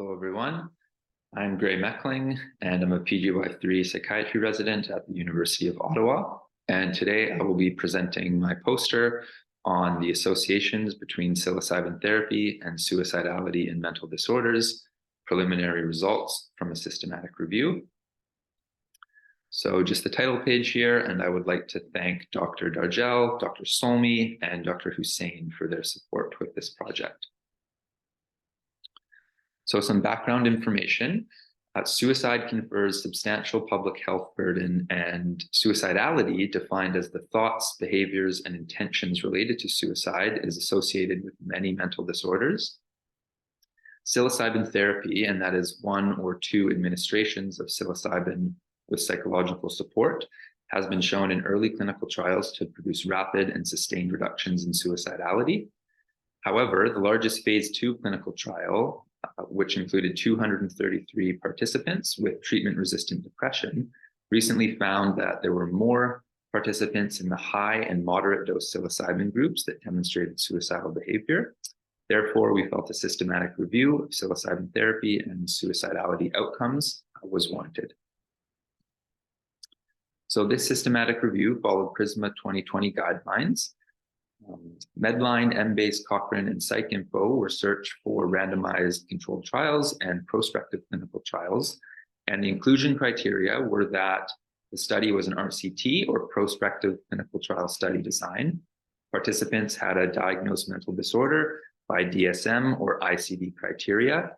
Hello, everyone. I'm Gray Meckling, and I'm a PGY3 psychiatry resident at the University of Ottawa. And today I will be presenting my poster on the associations between psilocybin therapy and suicidality in mental disorders, preliminary results from a systematic review. So just the title page here, and I would like to thank Dr. Dargel, Dr. Solmi, and Dr. Hussain for their support with this project. So some background information. Suicide confers substantial public health burden, and suicidality, defined as the thoughts, behaviors, and intentions related to suicide, is associated with many mental disorders. Psilocybin therapy, and that is 1 or 2 administrations of psilocybin with psychological support, has been shown in early clinical trials to produce rapid and sustained reductions in suicidality. However, the largest phase 2 clinical trial, which included 233 participants with treatment-resistant depression, recently found that there were more participants in the high and moderate dose psilocybin groups that demonstrated suicidal behavior. Therefore, we felt a systematic review of psilocybin therapy and suicidality outcomes was warranted. So this systematic review followed PRISMA 2020 guidelines. Medline, Embase, Cochrane, and PsycInfo were searched for randomized controlled trials and prospective clinical trials. And the inclusion criteria were that the study was an RCT, or prospective clinical trial study design. Participants had a diagnosed mental disorder by DSM or ICD criteria.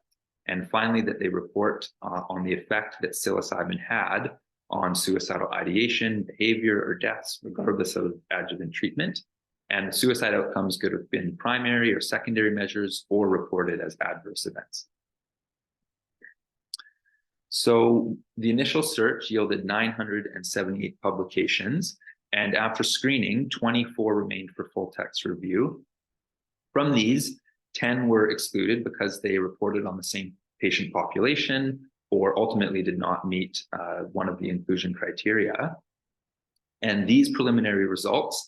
And finally, that they report on the effect that psilocybin had on suicidal ideation, behavior, or deaths, regardless of adjuvant treatment. And the suicide outcomes could have been primary or secondary measures or reported as adverse events. So the initial search yielded 978 publications, and after screening, 24 remained for full text review. From these, 10 were excluded because they reported on the same patient population or ultimately did not meet one of the inclusion criteria. And these preliminary results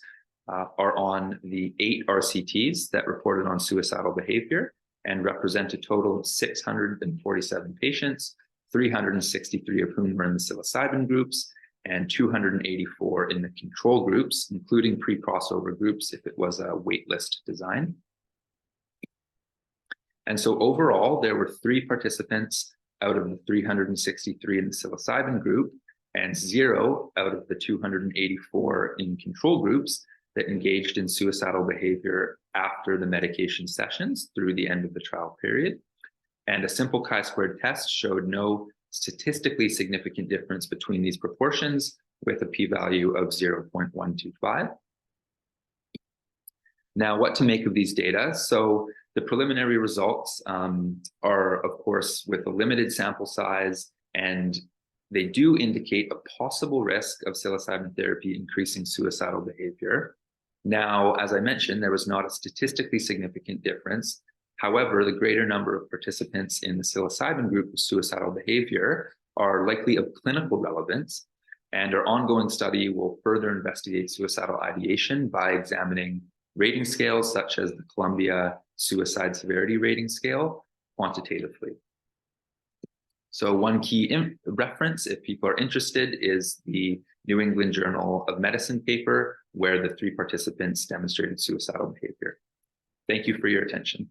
are on the 8 RCTs that reported on suicidal behavior and represent a total of 647 patients, 363 of whom were in the psilocybin groups and 284 in the control groups, including pre-crossover groups if it was a waitlist design. And so overall, there were 3 participants out of the 363 in the psilocybin group and 0 out of the 284 in control groups that engaged in suicidal behavior after the medication sessions through the end of the trial period. And a simple chi-squared test showed no statistically significant difference between these proportions, with a p-value of 0.125. Now, what to make of these data? So the preliminary results are, of course, with a limited sample size, and they do indicate a possible risk of psilocybin therapy increasing suicidal behavior. Now, as I mentioned, there was not a statistically significant difference. However, the greater number of participants in the psilocybin group with suicidal behavior are likely of clinical relevance, and our ongoing study will further investigate suicidal ideation by examining rating scales such as the Columbia Suicide Severity Rating Scale quantitatively. So one key reference, if people are interested, is the New England Journal of Medicine paper, where the 3 participants demonstrated suicidal behavior. Thank you for your attention.